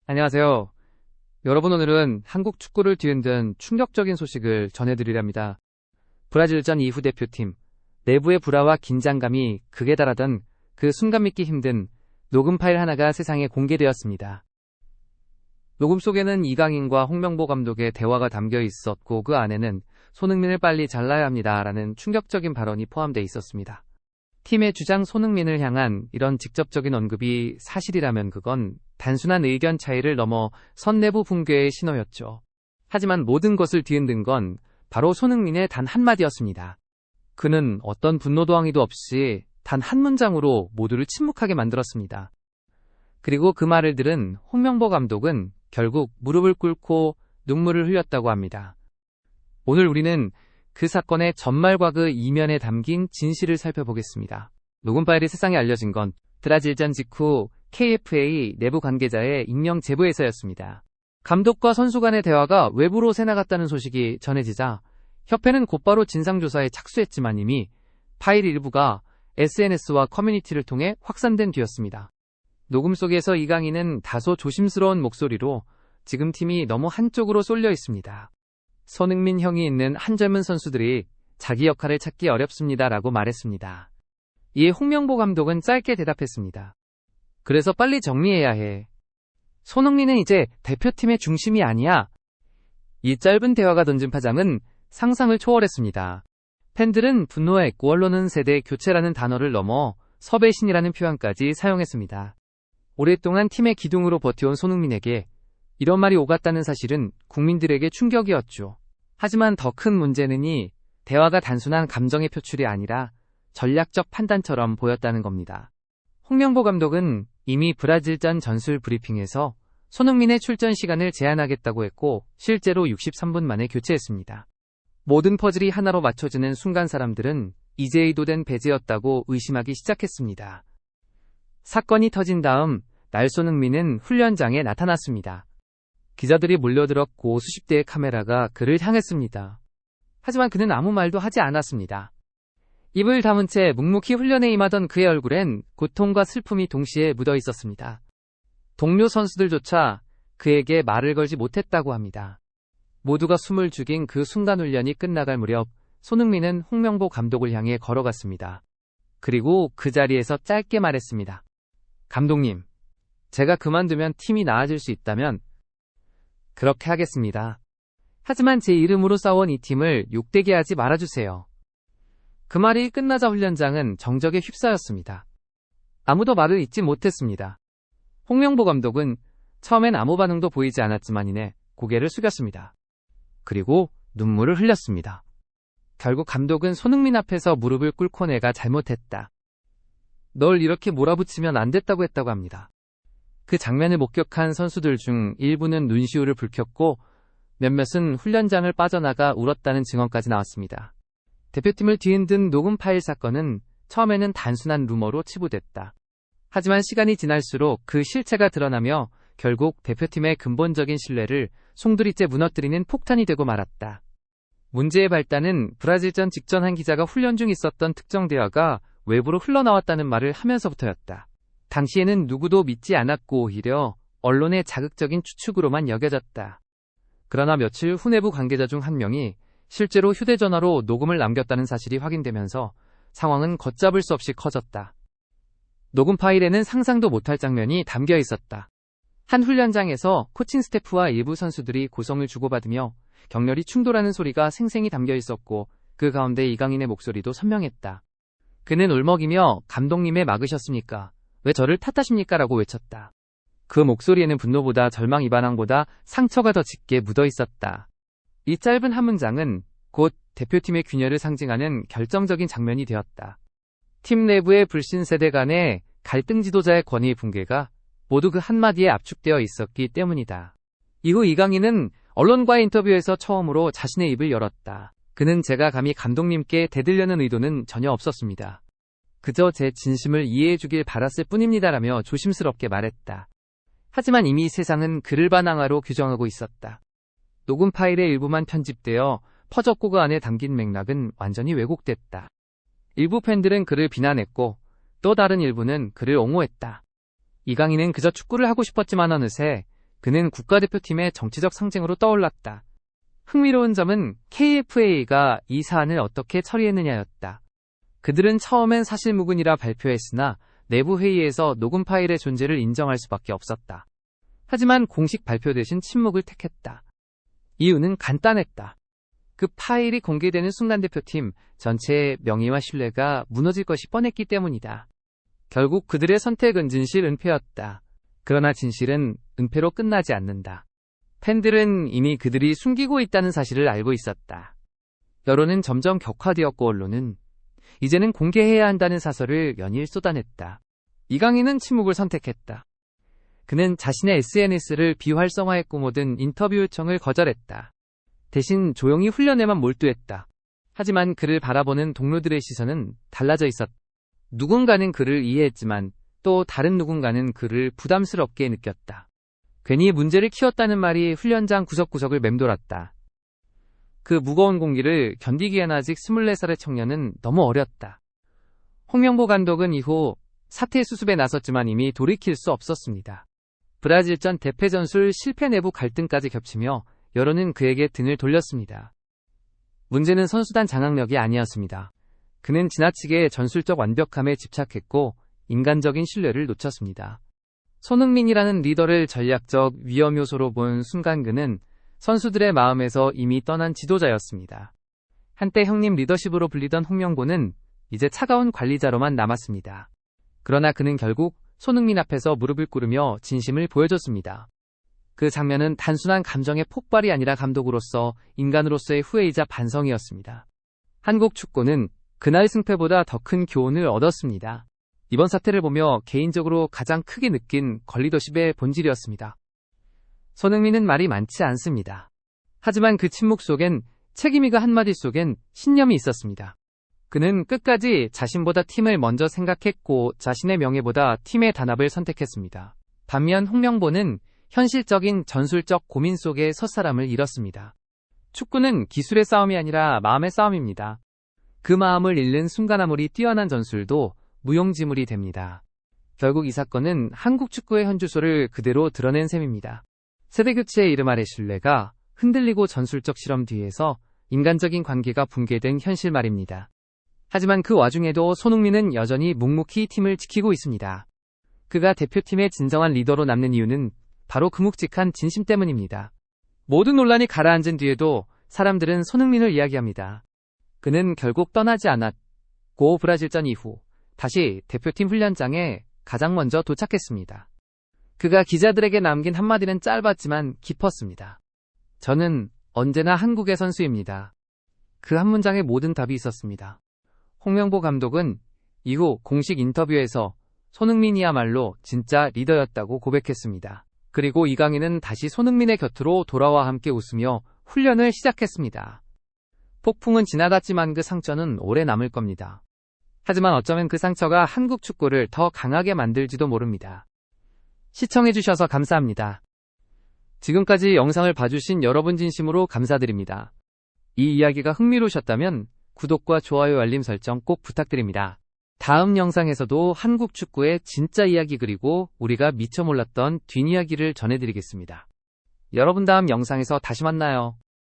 안녕하세요. 여러분, 오늘은 한국 축구를 뒤흔든 충격적인 소식을 전해드리렵니다. 브라질전 이후 대표팀 내부의 불화와 긴장감이 극에 달하던 그 순간 믿기 힘든 녹음 파일 하나가 세상에 공개되었습니다. 녹음 속에는 이강인과 홍명보 감독의 대화가 담겨 있었고, 그 안에는 손흥민을 빨리 잘라야 합니다라는 충격적인 발언이 포함되어 있었습니다. 팀의 주장 손흥민을 향한 이런 직접적인 언급이 사실이라면 그건 단순한 의견 차이를 넘어 선내부 붕괴의 신호였죠. 하지만 모든 것을 뒤흔든 건 바로 손흥민의 단 한마디였습니다. 그는 어떤 분노도 항의도 없이 단 한 문장으로 모두를 침묵하게 만들었습니다. 그리고 그 말을 들은 홍명보 감독은 결국 무릎을 꿇고 눈물을 흘렸다고 합니다. 오늘 우리는 그 사건의 전말과 그 이면에 담긴 진실을 살펴보겠습니다. 녹음 파일이 세상에 알려진 건 브라질전 직후 KFA 내부 관계자의 익명 제보에서였습니다. 감독과 선수 간의 대화가 외부로 새나갔다는 소식이 전해지자 협회는 곧바로 진상조사에 착수했지만 이미 파일 일부가 SNS와 커뮤니티를 통해 확산된 뒤였습니다. 녹음 속에서 이강인은 다소 조심스러운 목소리로 지금 팀이 너무 한쪽으로 쏠려 있습니다. 손흥민 형이 있는 한젊은 선수들이 자기 역할을 찾기 어렵습니다라고 말했습니다. 이에 홍명보 감독은 짧게 대답했습니다. 그래서 빨리 정리해야 해. 손흥민은 이제 대표팀의 중심이 아니야. 이 짧은 대화가 던진 파장은 상상을 초월했습니다. 팬들은 분노했고 언론은 세대 교체라는 단어를 넘어 섭외신이라는 표현까지 사용했습니다. 오랫동안 팀의 기둥으로 버텨온 손흥민에게 이런 말이 오갔다는 사실은 국민들에게 충격이었죠. 하지만 더 큰 문제는 이 대화가 단순한 감정의 표출이 아니라 전략적 판단처럼 보였다는 겁니다. 홍명보 감독은 이미 브라질전 전술 브리핑에서 손흥민의 출전 시간을 제한하겠다고 했고 실제로 63분 만에 교체했습니다. 모든 퍼즐이 하나로 맞춰지는 순간 사람들은 이제 의도된 배제였다고 의심하기 시작했습니다. 사건이 터진 다음 날 손흥민은 훈련장에 나타났습니다. 기자들이 몰려들었고 수십 대의 카메라가 그를 향했습니다. 하지만 그는 아무 말도 하지 않았습니다. 입을 다문 채 묵묵히 훈련에 임하던 그의 얼굴엔 고통과 슬픔이 동시에 묻어 있었습니다. 동료 선수들조차 그에게 말을 걸지 못했다고 합니다. 모두가 숨을 죽인 그 순간 훈련이 끝나갈 무렵 손흥민은 홍명보 감독을 향해 걸어갔습니다. 그리고 그 자리에서 짧게 말했습니다. 감독님, 제가 그만두면 팀이 나아질 수 있다면 그렇게 하겠습니다. 하지만 제 이름으로 싸워온 이 팀을 욕되게 하지 말아주세요. 그 말이 끝나자 훈련장은 정적에 휩싸였습니다. 아무도 말을 잇지 못했습니다. 홍명보 감독은 처음엔 아무 반응도 보이지 않았지만 이내 고개를 숙였습니다. 그리고 눈물을 흘렸습니다. 결국 감독은 손흥민 앞에서 무릎을 꿇고 내가 잘못했다. 널 이렇게 몰아붙이면 안 됐다고 했다고 합니다. 그 장면을 목격한 선수들 중 일부는 눈시울을 붉혔고 몇몇은 훈련장을 빠져나가 울었다는 증언까지 나왔습니다. 대표팀을 뒤흔든 녹음 파일 사건은 처음에는 단순한 루머로 치부됐다. 하지만 시간이 지날수록 그 실체가 드러나며 결국 대표팀의 근본적인 신뢰를 송두리째 무너뜨리는 폭탄이 되고 말았다. 문제의 발단은 브라질전 직전 한 기자가 훈련 중 있었던 특정 대화가 외부로 흘러나왔다는 말을 하면서부터였다. 당시에는 누구도 믿지 않았고 오히려 언론의 자극적인 추측으로만 여겨졌다. 그러나 며칠 후 내부 관계자 중 한 명이 실제로 휴대전화로 녹음을 남겼다는 사실이 확인되면서 상황은 걷잡을 수 없이 커졌다. 녹음 파일에는 상상도 못할 장면이 담겨 있었다. 한 훈련장에서 코칭 스태프와 일부 선수들이 고성을 주고받으며 격렬히 충돌하는 소리가 생생히 담겨 있었고 그 가운데 이강인의 목소리도 선명했다. 그는 울먹이며 감독님에 막으셨습니까? 왜 저를 탓하십니까? 라고 외쳤다. 그 목소리에는 분노보다 절망, 반항보다 상처가 더 짙게 묻어 있었다. 이 짧은 한 문장은 곧 대표팀의 균열을 상징하는 결정적인 장면이 되었다. 팀 내부의 불신 세대 간의 갈등 지도자의 권위의 붕괴가 모두 그 한마디에 압축되어 있었기 때문이다. 이후 이강인은 언론과의 인터뷰에서 처음으로 자신의 입을 열었다. 그는 제가 감히 감독님께 대들려는 의도는 전혀 없었습니다. 그저 제 진심을 이해해 주길 바랐을 뿐입니다라며 조심스럽게 말했다. 하지만 이미 세상은 그를 반항아로 규정하고 있었다. 녹음 파일의 일부만 편집되어 퍼졌고 그 안에 담긴 맥락은 완전히 왜곡됐다. 일부 팬들은 그를 비난했고 또 다른 일부는 그를 옹호했다. 이강인은 그저 축구를 하고 싶었지만 어느새 그는 국가대표팀의 정치적 상징으로 떠올랐다. 흥미로운 점은 KFA가 이 사안을 어떻게 처리했느냐였다. 그들은 처음엔 사실무근이라 발표했으나 내부 회의에서 녹음 파일의 존재를 인정할 수밖에 없었다. 하지만 공식 발표 대신 침묵을 택했다. 이유는 간단했다. 그 파일이 공개되는 순간 대표팀 전체의 명예와 신뢰가 무너질 것이 뻔했기 때문이다. 결국 그들의 선택은 진실 은폐였다. 그러나 진실은 은폐로 끝나지 않는다. 팬들은 이미 그들이 숨기고 있다는 사실을 알고 있었다. 여론은 점점 격화되었고 언론은 이제는 공개해야 한다는 사설을 연일 쏟아냈다. 이강인은 침묵을 선택했다. 그는 자신의 SNS를 비활성화했고 모든 인터뷰 요청을 거절했다. 대신 조용히 훈련에만 몰두했다. 하지만 그를 바라보는 동료들의 시선은 달라져 있었다. 누군가는 그를 이해했지만 또 다른 누군가는 그를 부담스럽게 느꼈다. 괜히 문제를 키웠다는 말이 훈련장 구석구석을 맴돌았다. 그 무거운 공기를 견디기엔 아직 24살의 청년은 너무 어렸다. 홍명보 감독은 이후 사퇴 수습에 나섰지만 이미 돌이킬 수 없었습니다. 브라질전 대패 전술 실패 내부 갈등까지 겹치며 여론은 그에게 등을 돌렸습니다. 문제는 선수단 장악력이 아니었습니다. 그는 지나치게 전술적 완벽함에 집착했고 인간적인 신뢰를 놓쳤습니다. 손흥민이라는 리더를 전략적 위험 요소로 본 순간 그는 선수들의 마음에서 이미 떠난 지도자였습니다. 한때 형님 리더십으로 불리던 홍명보는 이제 차가운 관리자로만 남았습니다. 그러나 그는 결국 손흥민 앞에서 무릎을 꿇으며 진심을 보여줬습니다. 그 장면은 단순한 감정의 폭발이 아니라 감독으로서 인간으로서의 후회이자 반성이었습니다. 한국 축구는 그날 승패보다 더 큰 교훈을 얻었습니다. 이번 사태를 보며 개인적으로 가장 크게 느낀 걸리더십의 본질이었습니다. 손흥민은 말이 많지 않습니다. 하지만 그 침묵 속엔 책임이가 한마디 속엔 신념이 있었습니다. 그는 끝까지 자신보다 팀을 먼저 생각했고 자신의 명예보다 팀의 단합을 선택했습니다. 반면 홍명보는 현실적인 전술적 고민 속에 섰사람을 잃었습니다. 축구는 기술의 싸움이 아니라 마음의 싸움입니다. 그 마음을 잃는 순간 아무리 뛰어난 전술도 무용지물이 됩니다. 결국 이 사건은 한국 축구의 현주소를 그대로 드러낸 셈입니다. 세대교체의 이름 아래 신뢰가 흔들리고 전술적 실험 뒤에서 인간적인 관계가 붕괴된 현실 말입니다. 하지만 그 와중에도 손흥민은 여전히 묵묵히 팀을 지키고 있습니다. 그가 대표팀의 진정한 리더로 남는 이유는 바로 그 묵직한 진심 때문입니다. 모든 논란이 가라앉은 뒤에도 사람들은 손흥민을 이야기합니다. 그는 결국 떠나지 않았고 브라질전 이후 다시 대표팀 훈련장에 가장 먼저 도착했습니다. 그가 기자들에게 남긴 한마디는 짧았지만 깊었습니다. 저는 언제나 한국의 선수입니다. 그 한 문장에 모든 답이 있었습니다. 홍명보 감독은 이후 공식 인터뷰에서 손흥민이야말로 진짜 리더였다고 고백했습니다. 그리고 이강인은 다시 손흥민의 곁으로 돌아와 함께 웃으며 훈련을 시작했습니다. 폭풍은 지나갔지만 그 상처는 오래 남을 겁니다. 하지만 어쩌면 그 상처가 한국 축구를 더 강하게 만들지도 모릅니다. 시청해주셔서 감사합니다. 지금까지 영상을 봐주신 여러분 진심으로 감사드립니다. 이 이야기가 흥미로우셨다면 구독과 좋아요 알림 설정 꼭 부탁드립니다. 다음 영상에서도 한국 축구의 진짜 이야기 그리고 우리가 미처 몰랐던 뒷이야기를 전해드리겠습니다. 여러분 다음 영상에서 다시 만나요.